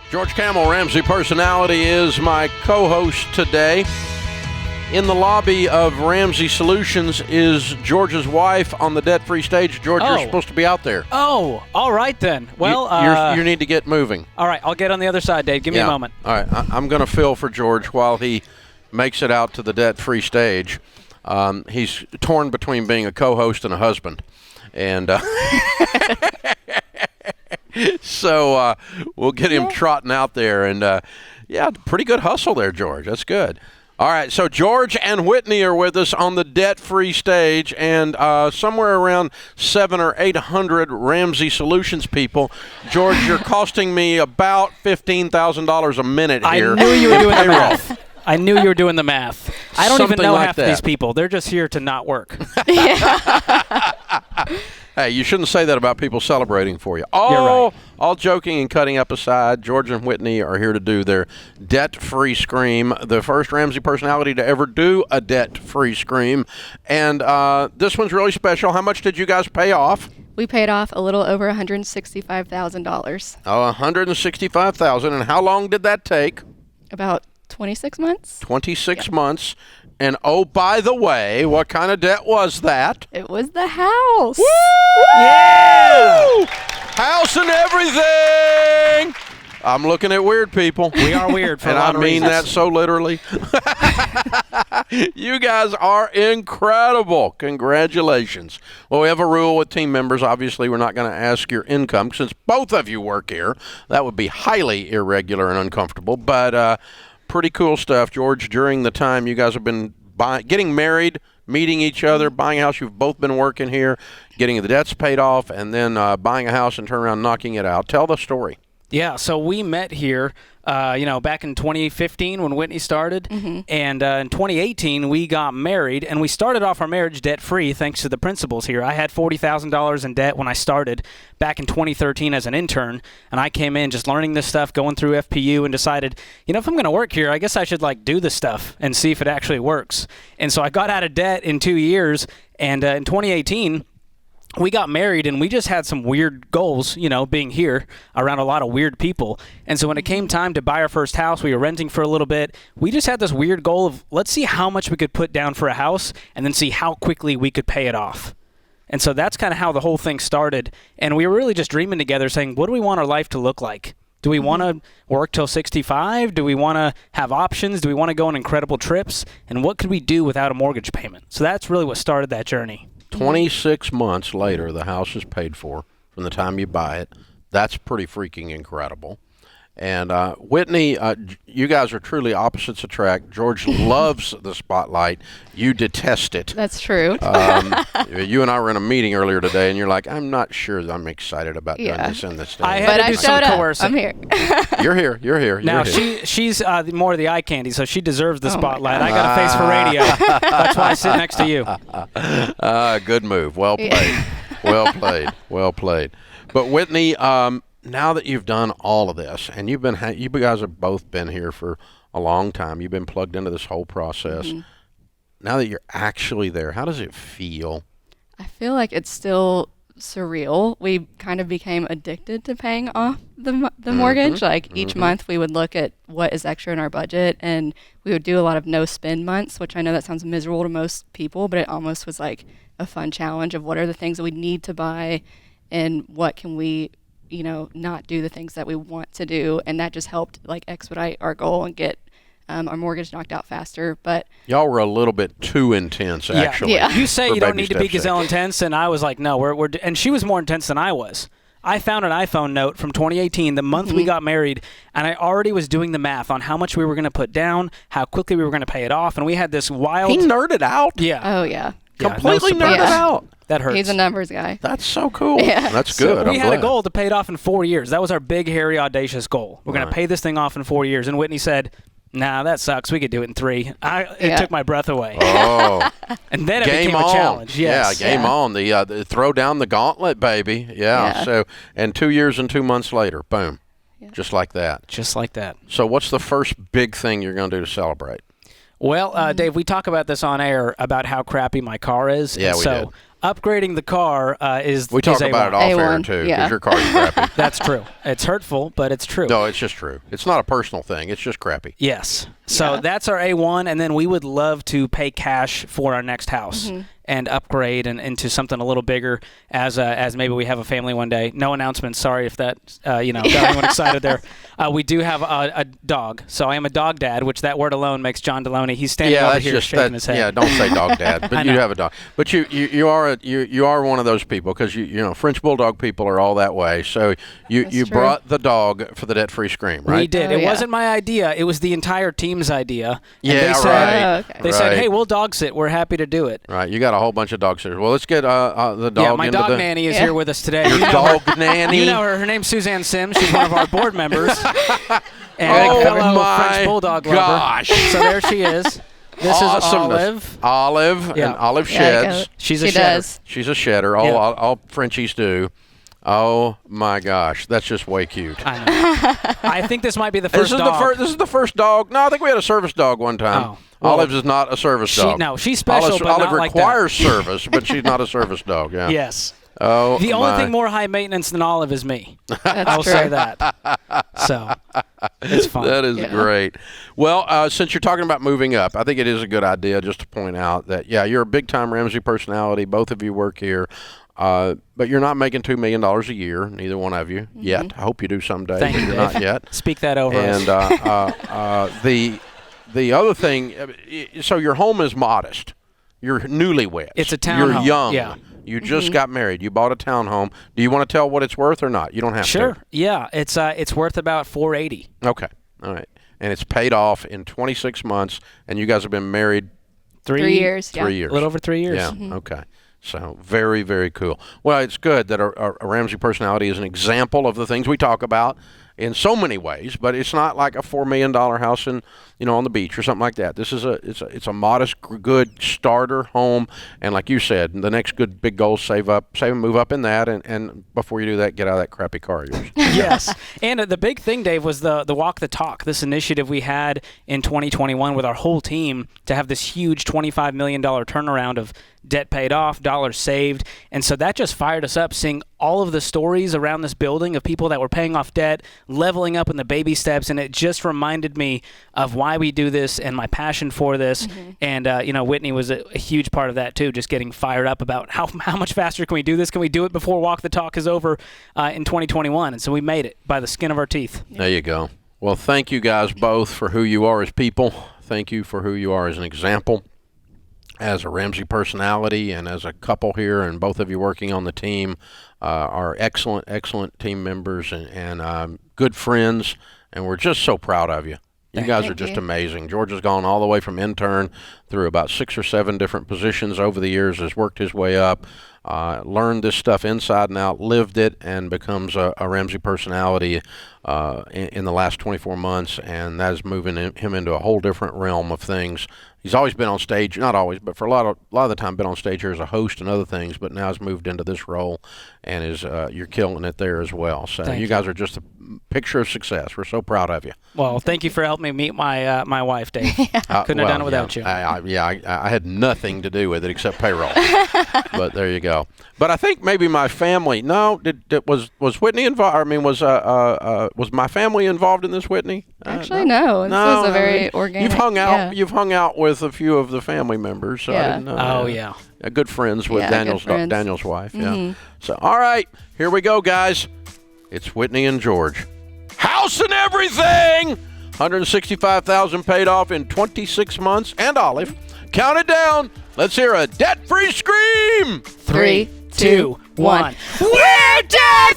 George Kamel, Ramsey Personality, is my co-host today. In the lobby of Ramsey Solutions is George's wife on the debt-free stage. George, you're supposed to be out there. Oh, all right then. Well, you need to get moving. All right, I'll get on the other side, Dave. Give me a moment. All right, I'm going to fill for George while he makes it out to the debt-free stage. He's torn between being a co-host and a husband. And so we'll get him trotting out there. And, pretty good hustle there, George. That's good. All right, so George and Whitney are with us on the debt-free stage, and somewhere around 700 or 800 Ramsey Solutions people. George, you're costing me about $15,000 a minute here. I knew you were doing the math. I knew you were doing the math. I don't even know like half of these people. They're just here to not work. Hey, you shouldn't say that about people celebrating for you. You're right. All joking and cutting up aside, George and Whitney are here to do their debt-free scream, the first Ramsey personality to ever do a debt-free scream. And this one's really special. How much did you guys pay off? We paid off a little over $165,000. Oh, $165,000. And how long did that take? About 26 months. 26 months. And, oh, by the way, what kind of debt was that? It was the house. Woo! Yeah! House and everything! I'm looking at weird people. We are weird for a lot of reasons. And I mean that so literally. You guys are incredible. Congratulations. Well, we have a rule with team members. Obviously, we're not going to ask your income since both of you work here. That would be highly irregular and uncomfortable. But pretty cool stuff, George. During the time you guys have been getting married, meeting each other, buying a house, you've both been working here, getting the debts paid off, and then buying a house and turn around knocking it out. Tell the story. Yeah, so we met here, back in 2015 when Whitney started, and in 2018 we got married, and we started off our marriage debt-free thanks to the principals here. I had $40,000 in debt when I started back in 2013 as an intern, and I came in just learning this stuff, going through FPU, and decided, if I'm going to work here, I guess I should do this stuff and see if it actually works. And so I got out of debt in 2 years, and in 2018, we got married, and we just had some weird goals, being here around a lot of weird people. And so when it came time to buy our first house, we were renting for a little bit. We just had this weird goal of, let's see how much we could put down for a house and then see how quickly we could pay it off. And so that's kind of how the whole thing started. And we were really just dreaming together saying, what do we want our life to look like? Do we want to work till 65? Do we want to have options? Do we want to go on incredible trips? And what could we do without a mortgage payment? So that's really what started that journey. 26 months later, the house is paid for from the time you buy it. That's pretty freaking incredible. And Whitney, you guys are truly opposites attract. George loves the spotlight. You detest it. That's true. You and I were in a meeting earlier today, and you're like, I'm not sure that I'm excited about doing this in this day. I had to do some coercing. I'm here. You're here. Now, she's more of the eye candy, so she deserves the spotlight. I got a face for radio. That's why I sit next to you. Good move. Well played. Well played. But Whitney, now that you've done all of this, and you guys have both been here for a long time, you've been plugged into this whole process. Now that you're actually there, how does it feel? I feel like it's still surreal. We kind of became addicted to paying off the mortgage. Each month we would look at what is extra in our budget, and we would do a lot of no-spend months, which I know that sounds miserable to most people, but it almost was like a fun challenge of what are the things that we need to buy and what can we not do the things that we want to do, and that just helped expedite our goal and get our mortgage knocked out faster. But y'all were a little bit too intense, actually. Yeah. You say you don't need to be gazelle intense, and I was like, no, we're and she was more intense than I was. I found an iPhone note from 2018, the month we got married, and I already was doing the math on how much we were going to put down, how quickly we were going to pay it off, and we had this wild. He nerded out. Yeah. Oh yeah. Completely nerded out. That hurts. He's a numbers guy. That's so cool. Yeah. That's good. So we had a goal to pay it off in 4 years. That was our big, hairy, audacious goal. We're going to pay this thing off in 4 years. And Whitney said, nah, that sucks. We could do it in 3. It took my breath away. Oh. And then it became a challenge. Yes. Yeah, game on. The throw down the gauntlet, baby. Yeah. So, and 2 years and 2 months later, boom. Yeah. Just like that. Just like that. So what's the first big thing you're going to do to celebrate? Well, Dave, we talk about this on air about how crappy my car is. Yeah, we so did. upgrading the car is We talked is about it A1. off air, A1, too, because yeah. your car's crappy. That's true. It's hurtful, but it's true. No, it's just true. It's not a personal thing. It's just crappy. Yes. So Yeah. that's our A1, and then we would love to pay cash for our next house and upgrade into something a little bigger as maybe we have a family one day. No announcements. Sorry if that got anyone excited there. We do have a dog, so I am a dog dad, which that word alone makes John Deloney. He's standing over here shaking his head. Yeah, don't say dog dad, but you have a dog. But you are one of those people because you know French bulldog people are all that way. So you true. brought the dog for the debt-free scream, right? We did. Oh, It yeah. wasn't my idea. It was the entire team's idea. And Yeah, they said, right. Oh, okay. They said, Right. "Hey, we'll dog sit. We're happy to do it." Right, you got a whole bunch of dog sitters. Well, let's get the dog Yeah, my into dog the nanny is Yeah. here with us today. Your You know dog her. nanny. You know her. Her name's Suzanne Sims. She's one of our board members. And Oh a fellow my French bulldog gosh. lover. So there she is. This Awesomeness. is Olive. Olive Yeah. and Olive Yeah, sheds. She's she a shedder. does. She's a shedder. All Frenchies do. Oh my gosh, that's just way cute. I know. I think this might be the first dog. This is the first dog. No, I think we had a service dog one time. Oh, well, Olive's is not a service dog. No, she's special, Olive, but Olive not like that. requires service, but she's not a service dog. Yeah. Yes. Oh, The only my. thing more high maintenance than Olive is me. That's I'll true. say that. So it's fun. That is Yeah. great. Well, since you're talking about moving up, I think it is a good idea just to point out that, yeah, you're a big-time Ramsey personality. Both of you work here. But you're not making $2 million a year, neither one of you, yet. I hope you do someday, Thank but you, you're Dave. not yet. Speak that over us. And the other thing, so your home is modest. You're newlyweds. It's a townhome, You're young. yeah. You just got married. You bought a townhome. Do you want to tell what it's worth or not? You don't have Sure. to. Yeah. It's worth about $480. Okay. All right. And it's paid off in 26 months, and you guys have been married 3 years. 3 years. A little over 3 years. Yeah. Okay. So very, very cool. Well, it's good that a Ramsey personality is an example of the things we talk about in so many ways, but it's not like a $4 million house in, on the beach or something like that. This is it's a modest, good starter home, and like you said, the next good big goal is save and move up in that, and before you do that, get out of that crappy car of yours. Yes. And the big thing, Dave, was the Walk the Talk, this initiative we had in 2021 with our whole team to have this huge $25 million turnaround of debt paid off, dollars saved. And so that just fired us up, seeing all of the stories around this building of people that were paying off debt, leveling up in the baby steps. And it just reminded me of why we do this and my passion for this. And, Whitney was a huge part of that too, just getting fired up about how much faster can we do this? Can we do it before Walk the Talk is over in 2021? And so we made it by the skin of our teeth. There you go. Well, thank you guys both for who you are as people. Thank you for who you are as an example, as a Ramsey personality, and as a couple here, and both of you working on the team are excellent team members and good friends, and we're just so proud of you. You guys are Thank just you. amazing. George has gone all the way from intern through about 6 or 7 different positions over the years, has worked his way up, learned this stuff inside and out, lived it, and becomes a Ramsey personality in the last 24 months, and that is moving him into a whole different realm of things. He's always been on stage, not always, but for a lot of the time been on stage here as a host and other things, but now has moved into this role and is you're killing it there as well. So Thank you you. guys are just a picture of success. We're so proud of you. Well, thank you for helping me meet my my wife, Dave. Couldn't have done it without you. I had nothing to do with it except payroll. But there you go. But I think maybe my family. No, was Whitney involved? I mean, was my family involved in this, Whitney? Actually, no. This was a very organic. You've hung out. Yeah. You've hung out with a few of the family members, so I Yeah. didn't know. Oh, yeah. Good friends with Yeah, good Daniel's friends. Daniel's wife. Yeah. So all right, here we go, guys. It's Whitney and George. House and everything. $165,000 paid off in 26 months, and Olive. Count it down. Let's hear a debt-free scream. 3, 2, 1. We're debt